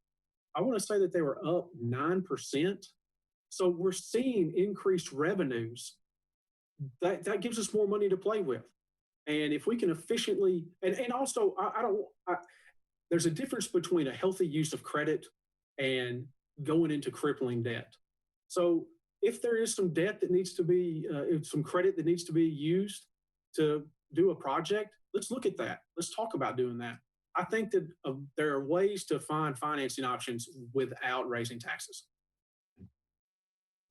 I want to say that they were up 9%. So we're seeing increased revenues. That gives us more money to play with. And if we can efficiently, and also, there's a difference between a healthy use of credit and going into crippling debt. So if there is some debt that needs to be, some credit that needs to be used to do a project, let's look at that. Let's talk about doing that. I think that there are ways to find financing options without raising taxes.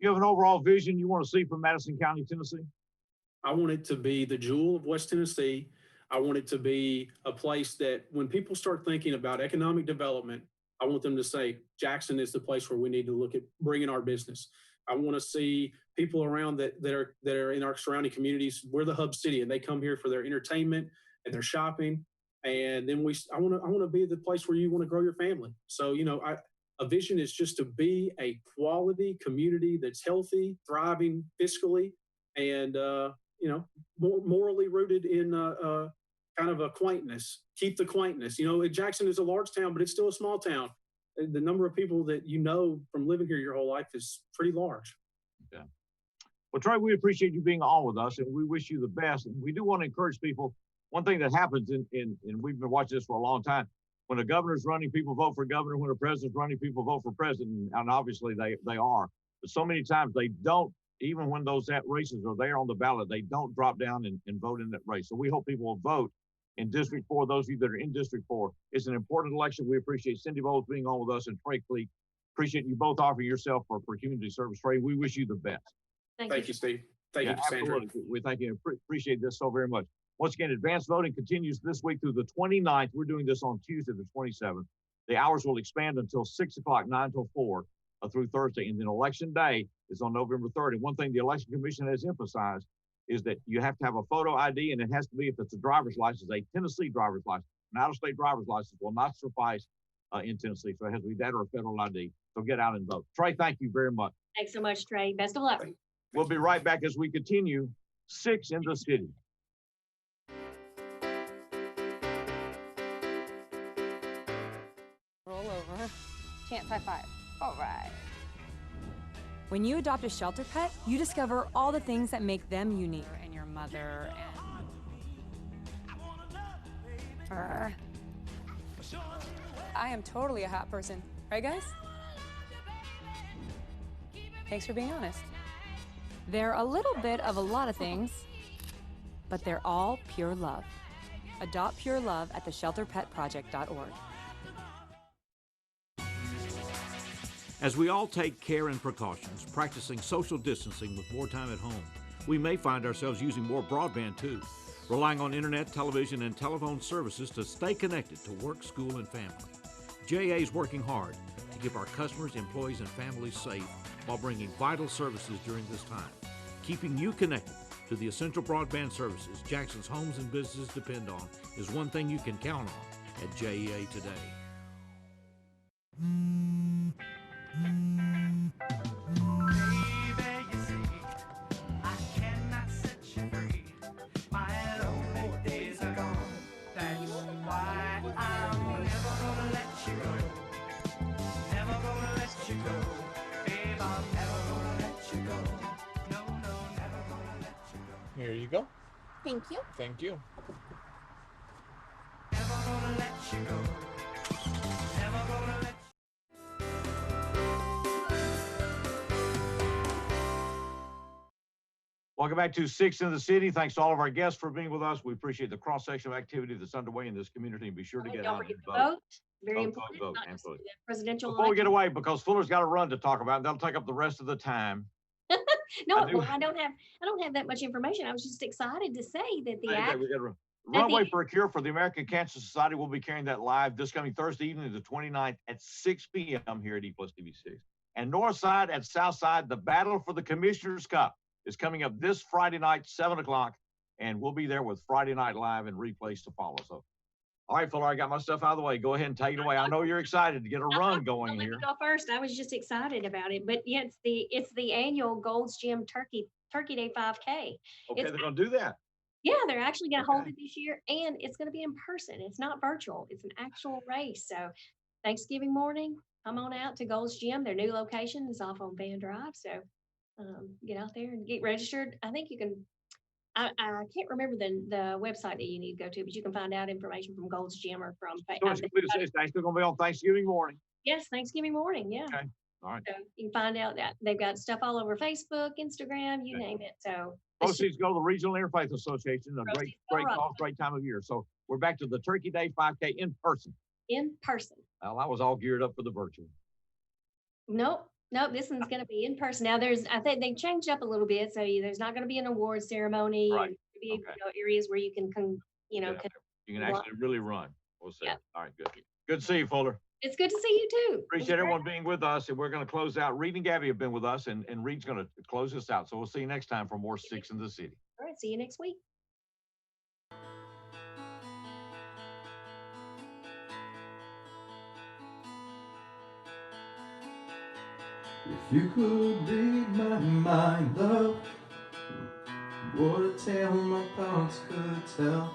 You have an overall vision you want to see from Madison County, Tennessee? I want it to be the jewel of West Tennessee. I want it to be a place that when people start thinking about economic development, I want them to say, Jackson is the place where we need to look at bringing our business. I want to see people around that are in our surrounding communities. We're the hub city, and they come here for their entertainment and their shopping. And then I want to be the place where you want to grow your family. So, a vision is just to be a quality community that's healthy, thriving fiscally, and morally rooted in kind of a quaintness. Keep the quaintness. Jackson is a large town, but it's still a small town. The number of people that from living here your whole life is pretty large. Yeah. Well, Trey, we appreciate you being on with us, and we wish you the best. And we do want to encourage people. One thing that happens, and we've been watching this for a long time, when a governor's running, people vote for governor. When a president's running, people vote for president. And obviously they are. But so many times they don't, even when those races are there on the ballot, they don't drop down and vote in that race. So we hope people will vote in District 4. Those of you that are in District 4, it's an important election. We appreciate Cindy Bowles being on with us, and Trey Cleek. Appreciate you both offering yourself for community service. Trey, we wish you the best. Thank you, Steve. Thank you, Cassandra. Absolutely. We thank you and appreciate this so very much. Once again, advanced voting continues this week through the 29th. We're doing this on Tuesday, the 27th. The hours will expand until 6 o'clock, 9 till 4 through Thursday. And then election day is on November 3rd. And one thing the Election Commission has emphasized is that you have to have a photo ID, and it has to be, if it's a driver's license, a Tennessee driver's license. An out-of-state driver's license will not suffice in Tennessee. So it has to be that or a federal ID. So get out and vote. Trey, thank you very much. Thanks so much, Trey. Best of luck. We'll be right back as we continue 6 in the City. Roll over. Chance high five. All right. When you adopt a shelter pet, you discover all the things that make them unique. And your mother and... I am totally a hot person. Right, guys? Thanks for being honest. They're a little bit of a lot of things, but they're all pure love. Adopt pure love at theshelterpetproject.org. As we all take care and precautions, practicing social distancing with more time at home, we may find ourselves using more broadband too, relying on internet, television, and telephone services to stay connected to work, school, and family. JA is working hard to keep our customers, employees, and families safe while bringing vital services during this time. Keeping you connected to the essential broadband services Jackson's homes and businesses depend on is one thing you can count on at JEA today. Here you go. Thank you. Thank you. Welcome back to 6 in the City. Thanks to all of our guests for being with us. We appreciate the cross-section of activity that's underway in this community, and be sure to get out and vote. Very Vote, important. vote, Not just absolutely. the presidential Before we get election. away, because Fuller's got a run to talk about, and that'll take up the rest of the time. No, I do- I don't have that much information. I was just excited to say that the Okay, act. we got to run. that Runway the- for a Cure for the American Cancer Society will be carrying that live this coming Thursday evening, the 29th at 6 p.m. here at E+ TV6. And Northside at Southside, the Battle for the Commissioner's Cup is coming up this Friday night, 7 o'clock, and we'll be there with Friday Night Live and replays to follow. So All right, Fuller, I got my stuff out of the way. Go ahead and take it away. I know you're excited to get a run going here. Go first. I was just excited about it, but yeah, it's the annual Gold's Gym Turkey Day 5K. Okay, It's, they're going to do that. yeah, they're actually going to hold it this year, and it's going to be in person. It's not virtual. It's an actual race. So Thanksgiving morning, come on out to Gold's Gym. Their new location is off on Van Drive. So get out there and get registered. I think you can. I can't remember the website that you need to go to, but you can find out information from Gold's Gym or from. So it's actually going to be on Thanksgiving morning. Yes, Thanksgiving morning. Yeah. Okay. All right. So you can find out that they've got stuff all over Facebook, Instagram, you name it. So proceeds go to the Regional Interfaith Association. A great cause, great time of year. So we're back to the Turkey Day 5K in person. In person. Well, I was all geared up for the virtual. Nope. This one's going to be in person. Now I think they changed up a little bit. So there's not going to be an award ceremony. Right. Be, areas where you can, you can actually really run. We'll see. Yeah. All right, good. Good to see you, Fuller. It's good to see you too. Appreciate everyone being with us, and we're going to close out. Reed and Gabby have been with us, and Reed's going to close us out. So we'll see you next time for more Six in the City. All right, see you next week. If you could read my mind, love, what a tale my thoughts could tell.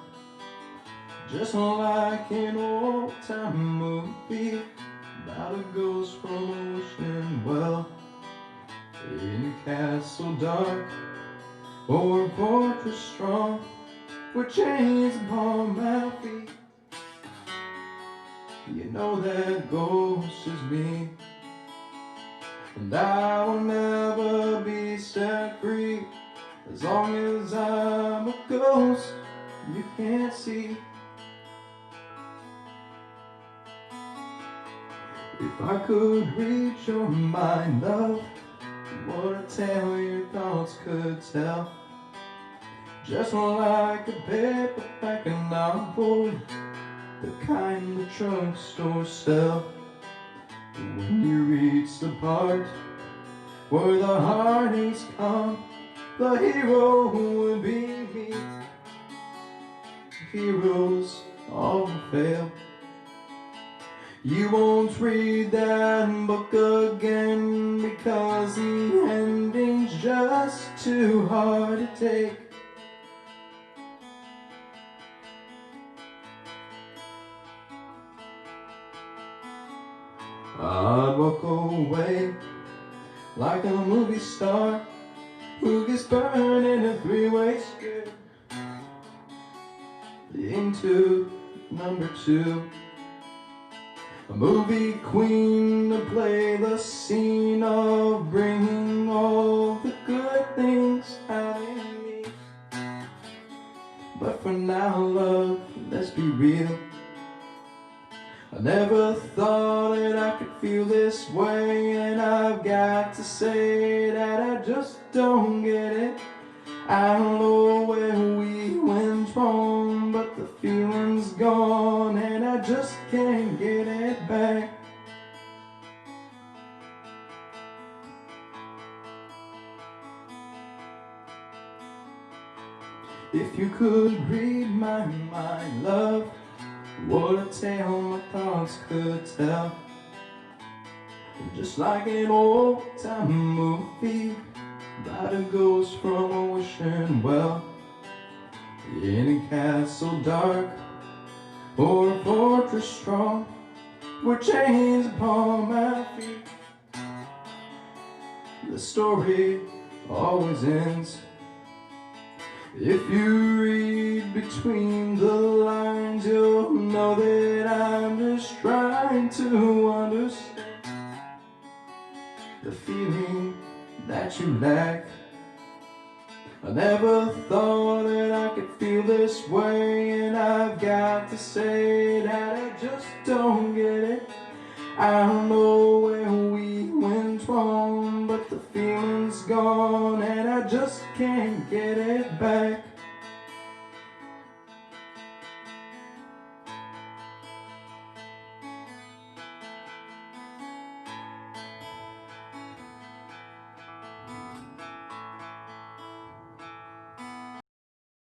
Just like an old-time movie about a ghost from ocean well, in a castle dark or a fortress strong, with chains upon my feet. You know that ghost is me, and I will never be set free as long as I'm a ghost you can't see. If I could read your mind, love, what a tale your thoughts could tell. Just like a paperback novel, the kind the drugstore sell. When you reach the part where the heartaches come, the hero would be me. Heroes all fail. You won't read that book again because the ending's just too hard to take. I'd walk away like a movie star who gets burned in a three-way skirt into number 2. A movie queen to play the scene of bringing all the good things out in me. But for now, love, let's be real. I never thought that I could feel this way, and I've got to say that I just don't get it. I don't know where we went wrong, but the feeling's gone and I just can't get it back. If you could read my mind, love, what a tale my thoughts could tell. Just like an old-time movie about a ghost from ocean well, in a castle dark or a fortress strong, with chains upon my feet. The story always ends if you read between the lines. You'll know that I'm just trying to understand the feeling that you lack. I never thought that I could feel this way, and I've got to say that I just don't get it. I don't know where we went wrong, but the feeling's gone and I just can't get it back.